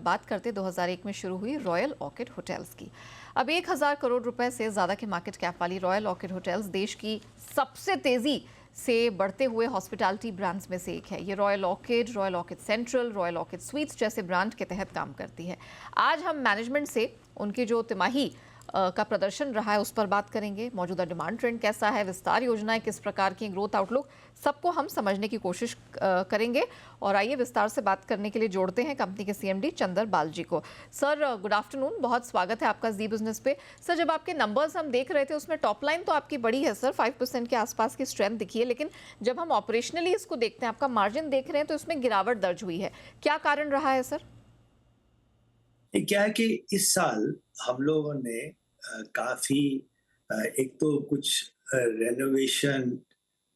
बात करते 2001 में शुरू हुई रॉयल ऑर्किड होटल्स की। अब 1000 करोड़ रुपए से ज़्यादा की मार्केट कैप वाली रॉयल ऑर्किड होटल्स देश की सबसे तेज़ी से बढ़ते हुए हॉस्पिटैलिटी ब्रांड्स में से एक है। ये royal orchid central, royal orchid sweets जैसे ब्रांड के तहत काम करती है। आज हम मैनेजमेंट से उनकी जो तिमाही का प्रदर्शन रहा है उस पर बात करेंगे। मौजूदा डिमांड ट्रेंड कैसा है, विस्तार योजनाएं किस प्रकार की, ग्रोथ आउटलुक, सबको हम समझने की कोशिश करेंगे। और आइए विस्तार से बात करने के लिए जोड़ते हैं कंपनी के सीएमडी चंदर बाल जी को। सर गुड आफ्टरनून, बहुत स्वागत है आपका जी बिजनेस पे। सर जब आपके नंबर्स हम देख रहे थे उसमें टॉप लाइन तो आपकी बड़ी है सर, 5% के आसपास की स्ट्रेंथ दिखी है, लेकिन जब हम ऑपरेशनली इसको देखते हैं, आपका मार्जिन देख रहे हैं तो इसमें गिरावट दर्ज हुई है। क्या कारण रहा है सर? क्या है कि इस साल हम लोगों ने काफ़ी एक तो कुछ रेनोवेशन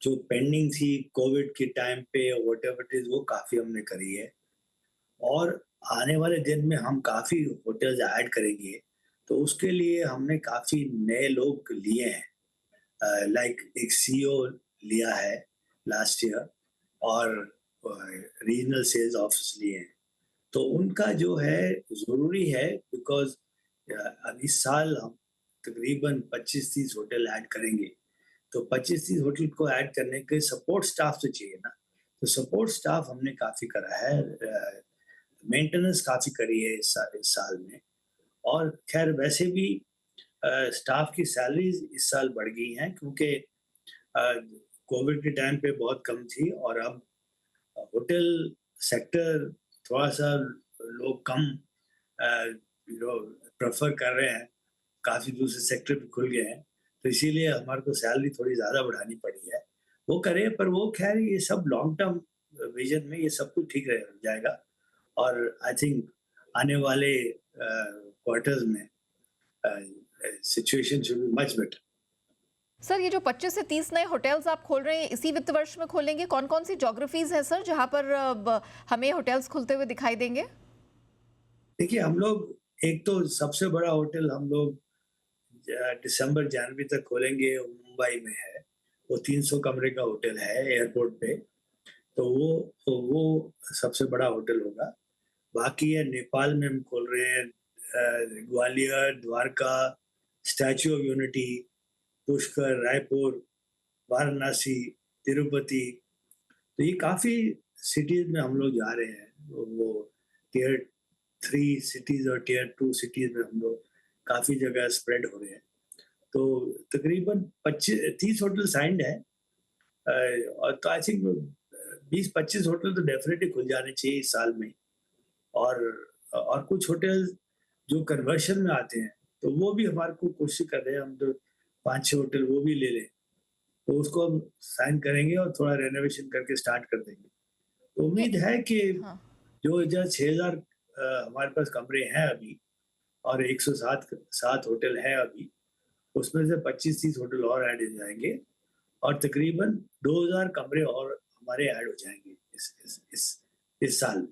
जो पेंडिंग थी कोविड के टाइम पे व्हाटएवर इट इज़ वो काफ़ी हमने करी है और आने वाले दिन में हम काफ़ी होटल्स ऐड करेंगे। तो उसके लिए हमने काफ़ी नए लोग लिए हैं। लाइक एक सीईओ लिया है लास्ट ईयर और रीजनल सेल्स ऑफिस लिए हैं। तो उनका जो है ज़रूरी है बिकॉज़ अब इस साल हम तकरीबन 25-30 होटल ऐड करेंगे। तो 25-30 होटल को ऐड करने के सपोर्ट स्टाफ तो चाहिए ना। तो सपोर्ट स्टाफ हमने काफ़ी करा है, मेंटेनेंस काफ़ी करी है इस साल में। और ख़ैर वैसे भी स्टाफ की सैलरीज़ इस साल बढ़ गई हैं क्योंकि अ, कोविड के टाइम पे बहुत कम थी और अब होटल सेक्टर थोड़ा-सा लोग कम यू नो प्रेफ़र कर रहे हैं, काफ़ी दूसरे सेक्टर भी खुल गए हैं, तो इसीलिए हमारे को सैलरी थोड़ी ज़्यादा बढ़ानी पड़ी है। वो करें पर वो ख़ैर ये सब लॉन्ग टर्म विज़न में ये सब कुछ ठीक रह जाएगा और आई थिंक आने वाले क्वार्टर्स में situation should be much better. Sir ये जो 25 से 30 नए होटल्स आप खोल रहे हैं इसी वित्त वर्ष में खोलेंगे? कौन कौन सी ज्योग्राफीज है सर जहां पर हमें होटल्स खुलते हुए दिखाई देंगे? देखिए हम लोग एक तो सबसे बड़ा होटल हम लोग दिसंबर जनवरी तक खोलेंगे, मुंबई में है। वो 300 कमरे का होटल है एयरपोर्ट पे। तो वो सबसे बड़ा होटल होगा। बाकी है नेपाल में हम खोल रहे हैं, Gwalior, Dwarka, statue of unity, Pushkar, Raipur, Varanasi, Tirupati. तो ये काफ़ी सिटीज़ में हम लोग जा रहे हैं। वो टियर 3 सिटीज़ और टियर 2 सिटीज़ में हम लोग काफ़ी जगह स्प्रेड हो रहे हैं। तो तकरीबन 25 30 होटल साइन्ड है। और तो आई थिंक 20-25 होटल तो डेफिनेटली खुल जाने चाहिए इस साल में। और कुछ होटल जो कन्वर्शन में आते हैं, तो वो भी हमारे को कोशिश कर रहे हैं हम तो 5-6 होटल वो भी ले लें। तो उसको हम साइन करेंगे और थोड़ा रेनोवेशन करके स्टार्ट कर देंगे। तो ये उम्मीद है कि हाँ। जो इधर 6000 हमारे पास कमरे हैं अभी और 107 7 होटल है अभी, उसमें से 25-30 होटल और ऐड हो जाएँगे और तकरीबन 2000 कमरे और हमारे ऐड हो जाएँगे इस साल।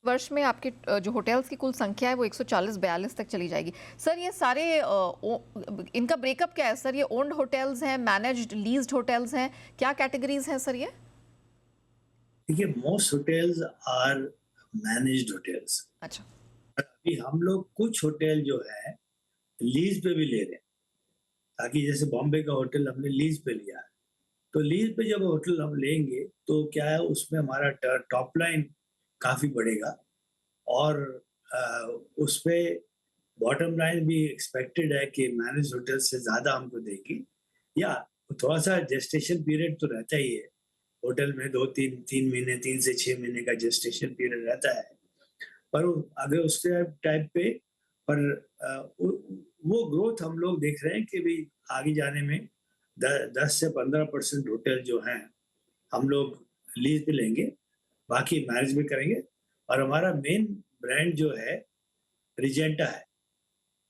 वर्ष में आपके जो होटल्स की कुल संख्या है वो 140-42 तक चली जाएगी। सर ये सारे इनका ब्रेकअप क्या है सर? ये ओन्ड होटल्स हैं, मैनेज्ड लीज्ड होटल्स हैं, क्या कैटेगरीज हैं सर ये? देखिए most hotels are managed hotels. अच्छा। अभी हम लोग कुछ होटल जो है लीज़ पे भी ले रहे हैं, ताकि जैसे बॉम्बे का होटल हमने लीज़ पे लिया है। तो लीज़ पे जब होटल हम लेंगे तो क्या है उसमें हमारा ट टॉप लाइन काफ़ी बढ़ेगा और अ, उसपे बॉटम लाइन भी एक्सपेक्टेड है कि मैनेज्ड होटल से ज़्यादा हमको देगी। या थोड़ा-सा जेस्टेशन पीरियड तो रहता ही है। होटल में 2-3 3 महीने 3 से 6 महीने का जेस्टेशन पीरियड रहता है। पर अगर उसके टाइम पे पर वो ग्रोथ हम लोग देख रहे हैं कि भई आगे जाने में 10 से 15% होटल जो हैं, हम लोग लीज़ पे लेंगे, बाकी मैनेज भी करेंगे और हमारा मेन ब्रांड जो है रिजेंटा है।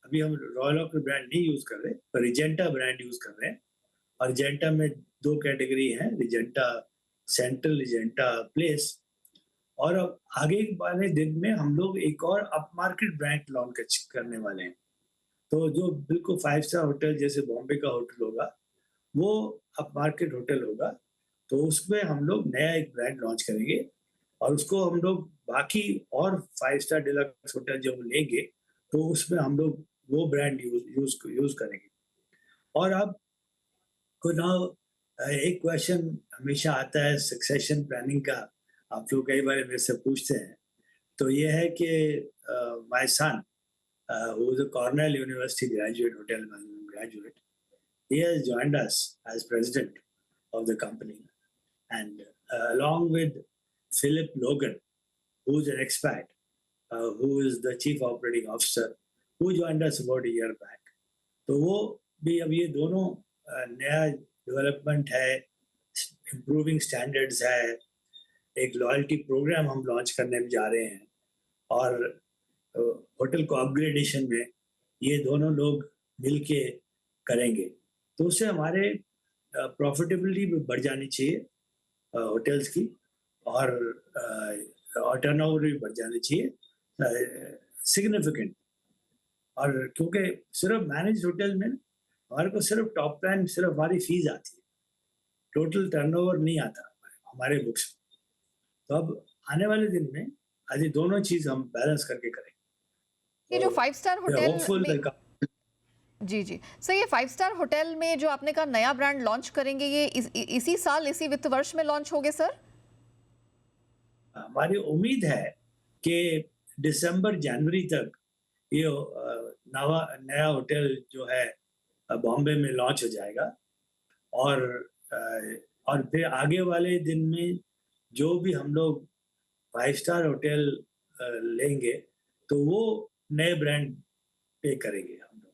अभी हम रॉयल ओक ब्रांड नहीं यूज़ कर रहे, पर रिजेंटा ब्रांड यूज़ कर रहे हैं और रिजेंटा में 2 कैटेगरी है, रिजेंटा सेंट्रल, रिजेंटा प्लेस। और अब आगे वाले दिन में हम लोग एक और अप मार्केट ब्रांड लॉन्च करने वाले हैं। तो जो बिल्कुल 5 स्टार होटल जैसे बॉम्बे का होटल होगा, वो अप मार्केट होटल होगा। तो उसमें हम लोग नया एक ब्रांड लॉन्च करेंगे, और उसको हम लोग बाकी और 5 स्टार डिलक्स होटल जब लेंगे, तो उसमें हम लोग वो ब्रांड यूज़ करेंगे। और अब ना एक क्वेश्चन हमेशा आता है सक्सेशन प्लानिंग का, आप लोग कई बार मेरे से पूछते हैं। तो ये है कि my son who is a Cornell university graduate, hotel management graduate, he has joined us as president of the company. And along with Philip Logan, who's an expat, who is the chief operating officer, who joined us about a year back. तो वो भी अब ये दोनों नया development है, improving standards है, एक लॉयल्टी प्रोग्राम हम लॉन्च करने में जा रहे हैं और होटल को अपग्रेडेशन में ये दोनों लोग मिलके करेंगे। तो उससे हमारे प्रॉफिटेबिलिटी भी बढ़ जानी चाहिए होटल्स की, और टर्नओवर भी बढ़ जानी चाहिए सिग्निफिकेंट। और क्योंकि सिर्फ मैनेज होटल में हमारे को सिर्फ टॉप लाइन सिर्फ हमारी फीस आती है, टोटल टर्नओवर नहीं आता हमारे बुक्स में। तो अब आने वाले दिन में आज ये दोनों चीज हम बैलेंस करके करेंगे। ये जो 5 स्टार तो होटल होपफुल में जी, जी। सर ये 5 स्टार होटल में जो आपने कहा नया ब्रांड लॉन्च करेंगे, ये इसी साल, इसी वित्त वर्ष में लॉन्च होंगे सर? हमारी उम्मीद है कि दिसंबर जनवरी तक ये नवा नया होटल जो है बॉम्बे में लॉन्च हो जाएगा। और अ, और फिर आगे वाले दिन में जो भी हम लोग 5 स्टार होटल लेंगे, तो वो नए ब्रांड पे करेंगे हम लोग।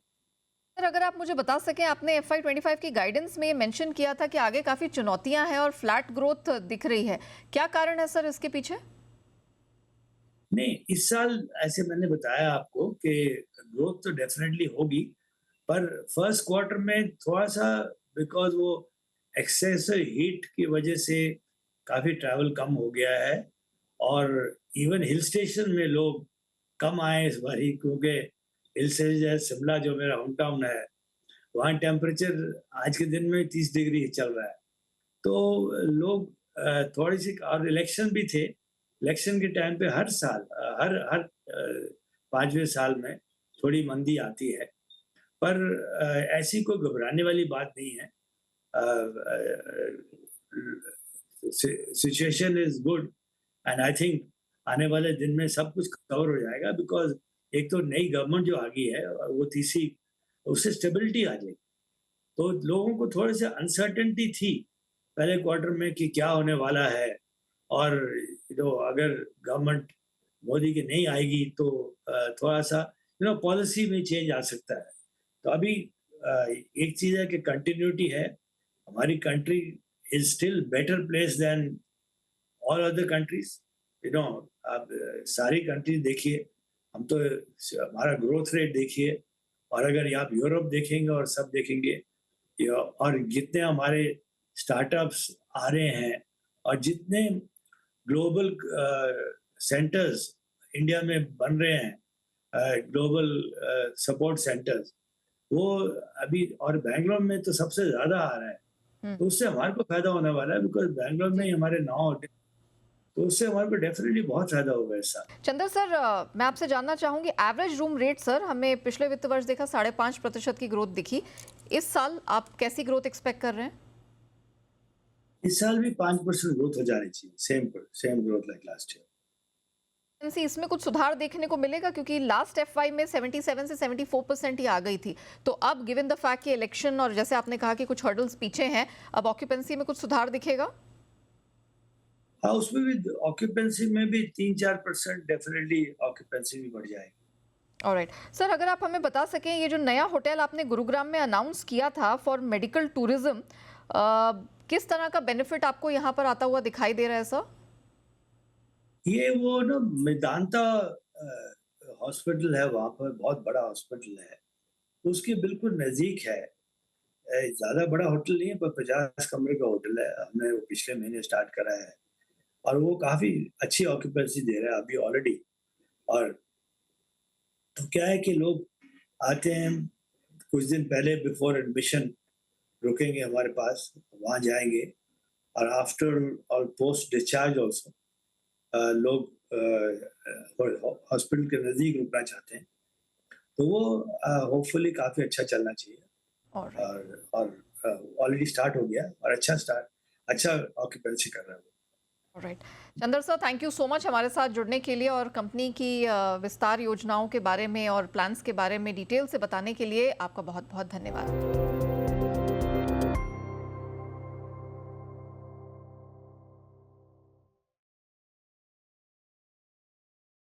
सर अगर आप मुझे बता सकें, आपने FY25 की गाइडेंस में ये मेंशन किया था कि आगे काफ़ी चुनौतियां हैं और फ्लैट ग्रोथ दिख रही है। क्या कारण है सर इसके पीछे? नहीं, इस साल ऐसे मैंने बताया आपको कि ग्रोथ तो डेफ़िनेटली होगी, पर फर्स्ट क्वार्टर में थोड़ा-सा बिकॉज़ वो एक्सेसिव हीट की वजह से काफ़ी ट्रैवल कम हो गया है, और इवन हिल स्टेशन में लोग कम आए इस बारी, क्योंकि हिल स्टेशन जैसे शिमला जो मेरा होम टाउन है, वहाँ टेम्परेचर आज के दिन में 30 डिग्री चल रहा है। तो लोग थोड़ी-सी, और इलेक्शन भी थे। इलेक्शन के टाइम पे हर साल हर हर 5वें साल में थोड़ी मंदी आती है। पर ऐसी कोई घबराने वाली बात नहीं है। Situation is good, and I think आने वाले दिन में सब कुछ कवर हो जाएगा, बिकॉज़ एक तो नई गवर्नमेंट जो आ गई है और वो तीसरी, उससे स्टेबिलिटी आ जाएगी। तो लोगों को थोड़ी-सी अनसर्टेनिटी थी पहले क्वार्टर में कि क्या होने वाला है, और अगर गवर्नमेंट मोदी की नहीं आएगी तो थोड़ा-सा पॉलिसी में चेंज आ सकता है। तो अभी एक चीज़ है कि कंटिन्यूटी है। हमारी country is still better place than all other countries. आप सारी कंट्रीज़ देखिए, हम तो हमारा ग्रोथ रेट देखिए, और अगर आप यूरोप देखेंगे और सब देखेंगे, और जितने हमारे स्टार्टअप्स आ रहे हैं और जितने ग्लोबल सेंटर्स इंडिया में बन रहे हैं, ग्लोबल सपोर्ट सेंटर्स, वो अभी, और बैंगलोर में तो सबसे ज़्यादा आ रहा है। हम्म। तो उससे हमारे को फ़ायदा होने वाला है, बिकॉज़ बैंगलोर में जी। ही हमारे 9 होटल, तो उससे हमारे को डेफ़िनिटली बहुत फ़ायदा होगा इस साल। चंदर सर, मैं आपसे जानना चाहूंगी एवरेज रूम रेट। सर हमें पिछले वित्त वर्ष देखा 5.5% की ग्रोथ दिखी। इस साल आप कैसी ग्रोथ एक्सपेक्ट कर रहे हैं? इस साल भी 5% ग्रोथ हो जानी चाहिए, same growth like last year. इसमें कुछ सुधार देखने को मिलेगा, क्योंकि लास्ट FY में 77 से 74% ही आ गई थी। तो अब गिवन द फैक्ट कि इलेक्शन और जैसे आपने कहा कि कुछ हर्डल्स पीछे हैं, अब ऑक्यूपेंसी में कुछ सुधार दिखेगा? हाँ, उसमें भी ऑक्यूपेंसी में भी 3-4% डेफ़िनिटली ऑक्यूपेंसी भी बढ़ जाएगी। ऑलराइट सर, अगर आप हमें बता सकें, ये जो नया होटल आपने गुरुग्राम में अनाउंस किया था फॉर मेडिकल टूरिज्म, किस तरह का बेनिफिट आपको यहाँ पर आता हुआ दिखाई दे रहा है सर? ये वो ना मेदांता हॉस्पिटल है, वहाँ पर बहुत बड़ा हॉस्पिटल है, तो उसके बिल्कुल नज़दीक है। ज़्यादा बड़ा होटल नहीं है, पर 50 कमरे का होटल है। हमने वो पिछले महीने स्टार्ट करा है, और वो काफ़ी अच्छी ऑक्यूपेंसी दे रहा है अभी ऑलरेडी। और तो क्या है कि लोग आते हैं, कुछ दिन पहले बिफोर एडमिशन रुकेंगे हमारे पास, वहाँ जाएँगे, और आफ्टर और पोस्ट डिस्चार्ज ऑल्सो। लोग हॉस्पिटल के नज़दीक रुकना चाहते हैं, तो वो होपफुली काफ़ी अच्छा चलना चाहिए। ऑलराइट। और ऑलरेडी स्टार्ट हो गया और अच्छा ऑक्यूपेंसी कर रहा है वो। Alright. Chander sir, thank you so much हमारे साथ जुड़ने के लिए और कंपनी की विस्तार योजनाओं के बारे में और प्लान्स के बारे में डिटेल से बताने के लिए आपका बहुत बहुत धन्यवाद।